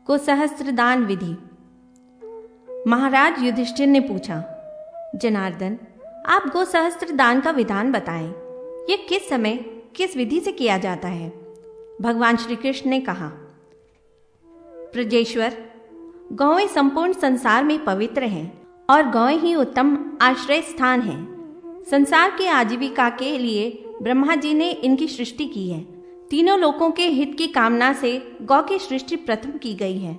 गोसहस्त्रदान विधि। महाराज युधिष्ठिर ने पूछा, जनार्दन, आप गोसहस्त्रदान का विधान बताएं। यह किस समय किस विधि से किया जाता है? भगवान श्री कृष्ण ने कहा, प्रजेश्वर, गौएं संपूर्ण संसार में पवित्र हैं और गौएं ही उत्तम आश्रय स्थान हैं। संसार की आजीविका के लिए ब्रह्मा जी ने इनकी सृष्टि की है। तीनों लोकों के हित की कामना से गौ की सृष्टि प्रथम की गई है।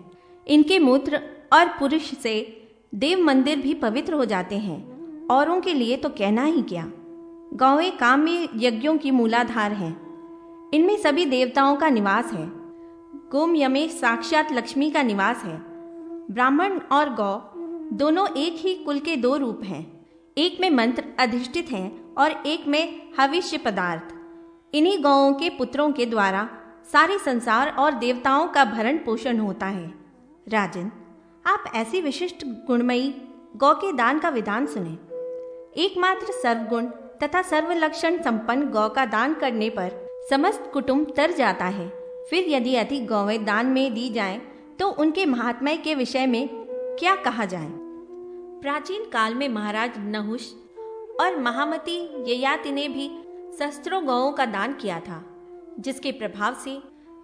इनके मूत्र और पुरुष से देव मंदिर भी पवित्र हो जाते हैं। औरों के लिए तो कहना ही क्या। गौएं काम्य यज्ञों की मूलाधार हैं। इनमें सभी देवताओं का निवास है। गोमय में साक्षात लक्ष्मी का निवास है। ब्राह्मण और गौ दोनों एक ही कुल के दो रूप हैं। एक में मंत्र अधिष्ठित हैं और एक में हविष्य पदार्थ। इन्हीं गौओं के पुत्रों के द्वारा सारे संसार और देवताओं का भरण पोषण होता है। राजन, आप ऐसी विशिष्ट गुणमयी गौ के दान का विधान सुने। एकमात्र सर्वगुण तथा सर्वलक्षण संपन्न गौ का दान करने पर समस्त कुटुंब तर जाता है। फिर यदि अधिक गौएं दान में दी जाएं, तो उनके महात्म्य के विषय में क्या कहा जाए। प्राचीन काल में महाराज नहुष और महामती ययाति ने भी सहस्त्रों गौओं का दान किया था, जिसके प्रभाव से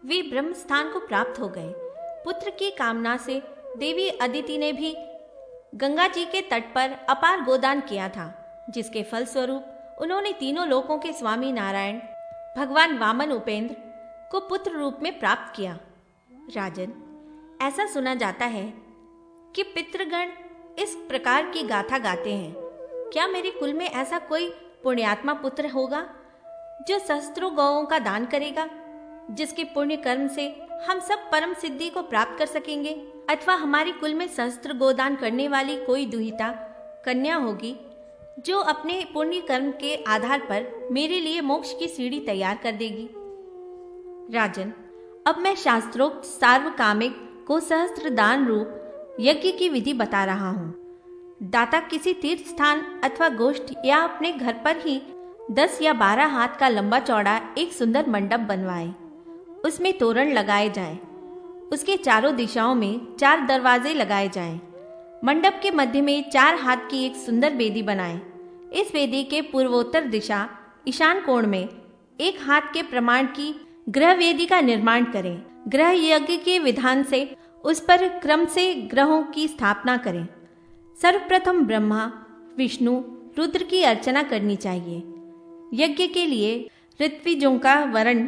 वे ब्रह्म स्थान को प्राप्त हो गए। पुत्र की कामना से देवी अदिति ने भी गंगा जी के तट पर अपार गोदान किया था, जिसके फलस्वरूप उन्होंने तीनों लोकों के स्वामी नारायण भगवान वामन उपेंद्र को पुत्र रूप में प्राप्त किया। राजन, ऐसा सुना जाता है कि पितृगण इस प्रकार की गाथा गाते हैं, क्या मेरे कुल में ऐसा कोई पुण्यात्मा पुत्र होगा जो सहस्त्रों गौओं का दान करेगा, जिसके पुण्य कर्म से हम सब परम सिद्धि को प्राप्त कर सकेंगे? अथवा हमारे कुल में सहस्त्र गोदान करने वाली कोई दुहिता कन्या होगी जो अपने पुण्य कर्म के आधार पर मेरे लिए मोक्ष की सीढ़ी तैयार कर देगी। राजन, अब मैं शास्त्रोक्त सार्वकामिक को सहस्त्र दान रूप यज्ञ की विधि बता रहा हूँ। दाता किसी तीर्थ स्थान अथवा गोष्ठ या अपने घर पर ही 10 या 12 हाथ का लंबा चौड़ा एक सुंदर मंडप बनवाए। उसमें तोरण लगाए जाएं। उसके चारों दिशाओं में 4 दरवाजे लगाए जाएं। मंडप के मध्य में 4 हाथ की एक सुंदर वेदी बनाएं। इस वेदी के पूर्वोत्तर दिशा ईशान कोण में 1 हाथ के प्रमाण की ग्रह वेदी का निर्माण करें। ग्रह यज्ञ के विधान से उस पर क्रम से ग्रहों की स्थापना करें। सर्वप्रथम ब्रह्मा, विष्णु, रुद्र की अर्चना करनी चाहिए। यज्ञ के लिए ऋत्विजों का वर्ण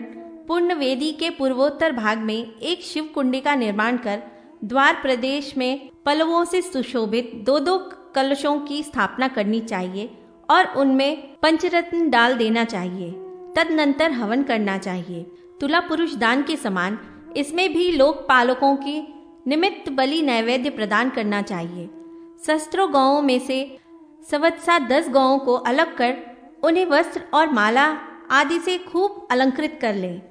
पूर्ण वेदी के पूर्वोत्तर भाग में एक शिव कुंडी का निर्माण कर द्वार प्रदेश में पलवों से सुशोभित 2-2 कलशों की स्थापना करनी चाहिए और उनमें पंचरत्न डाल देना चाहिए। तदनंतर हवन करना चाहिए। तुला पुरुष दान के समान इसमें भी लोकपालकों की निमित्त बलि नैवेद्य प्रदान करना चाहिए। सहस्त्रों गौओं में से संवत्सर 10 गौओं को अलग कर उन्हें वस्त्र और माला आदि से खूब अलंकृत कर लें।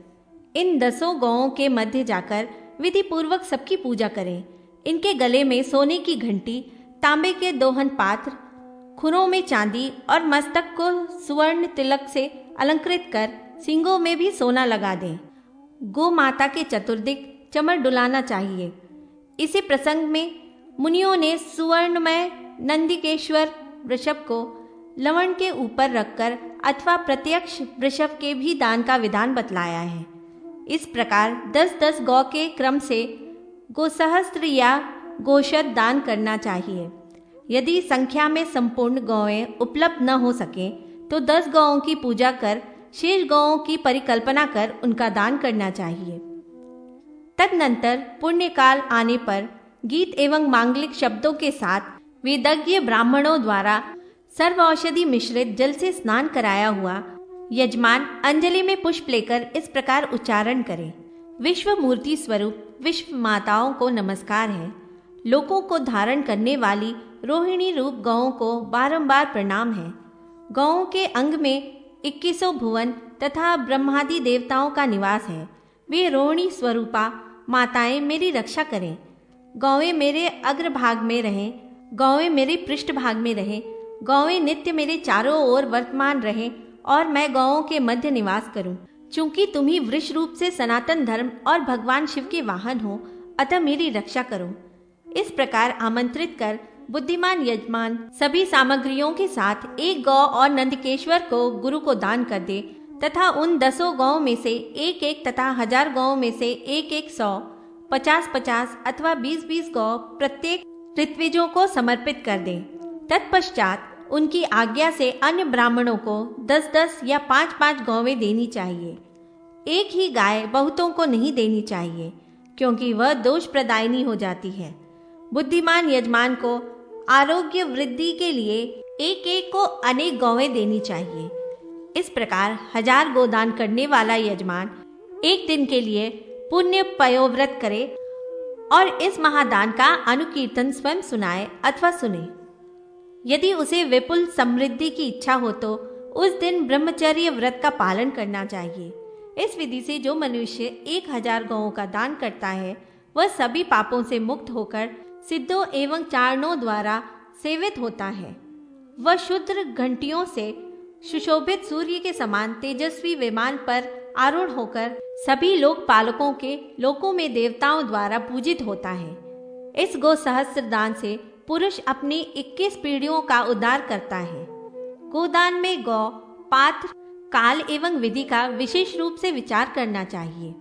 इन 10 गौओं के मध्य जाकर विधि पूर्वक सबकी पूजा करें। इनके गले में सोने की घंटी, तांबे के दोहन पात्र, खुरों में चांदी और मस्तक को सुवर्ण तिलक से अलंकृत कर सींगों में भी सोना लगा दें। गो माता के चतुर्दिक चमर डुलाना चाहिए। इसी प्रसंग में मुनियों ने सुवर्णमय नंदिकेश्वर वृषभ को लवण के ऊपर रखकर अथवा प्रत्यक्ष वृषभ के भी दान का विधान बतलाया है। इस प्रकार 10-10 गौ के क्रम से गोसहस्त्र या गोशत दान करना चाहिए। यदि संख्या में संपूर्ण गौएं उपलब्ध न हो सके तो 10 गौओं की पूजा कर शेष गौओं की परिकल्पना कर उनका दान करना चाहिए। तदनंतर पुण्यकाल आने पर गीत एवं मांगलिक शब्दों के साथ वेदज्ञ ब्राह्मणों द्वारा सर्व औषधि मिश्रित जल से स्नान कराया हुआ यजमान अंजलि में पुष्प लेकर इस प्रकार उच्चारण करें। विश्व मूर्ति स्वरूप विश्व माताओं को नमस्कार है। लोकों को धारण करने वाली रोहिणी रूप गौओं को बारंबार प्रणाम है। गौओं के अंग में 21 भुवन तथा ब्रह्मादि देवताओं का निवास है। वे रोहिणी स्वरूपा माताएं मेरी रक्षा करें। गौएं मेरे अग्रभाग में रहें, गौएं मेरे पृष्ठभाग में रहें, गौएं नित्य मेरे चारों ओर वर्तमान रहें और मैं गौओं के मध्य निवास करूं। चूंकि तुम ही वृक्ष रूप से सनातन धर्म और भगवान शिव के वाहन हो, अतः मेरी रक्षा करो। इस प्रकार आमंत्रित कर बुद्धिमान यजमान सभी सामग्रियों के साथ एक गौ और नंदकेश्वर को गुरु को दान कर दे तथा उन 10 गौ में से एक एक तथा 1000 गौ में से एक एक 100, 50-50 अथवा 20-20 गौ प्रत्येक ऋत्विजों को समर्पित कर दे। तत्पश्चात उनकी आज्ञा से अन्य ब्राह्मणों को 10-10 या 5-5 गौवें देनी चाहिए। एक ही गाय बहुतों को नहीं देनी चाहिए, क्योंकि वह दोष प्रदायिनी हो जाती है। बुद्धिमान यजमान को आरोग्य वृद्धि के लिए एक एक को अनेक गौवें देनी चाहिए। इस प्रकार 1000 गोदान करने वाला यजमान एक दिन के लिए पुण्य पयोव्रत करे और इस महादान का अनुकीर्तन स्वयं सुनाए अथवा सुने। यदि उसे विपुल समृद्धि की इच्छा हो तो उस दिन ब्रह्मचर्य व्रत का पालन करना चाहिए। इस विधि से जो मनुष्य 1000 गौओं का दान करता है वह सभी पापों से मुक्त होकर सिद्धों एवं चारणों द्वारा सेवित होता है। वह शुद्र घंटियों से सुशोभित सूर्य के समान तेजस्वी विमान पर आरूढ़ होकर सभी लोकपालकों के लोकों में देवताओं द्वारा पूजित होता है। इस गो सहस्त्र दान से पुरुष अपनी 21 पीढ़ियों का उद्धार करता है। गोदान में गौ, पात्र, काल एवं विधि का विशेष रूप से विचार करना चाहिए।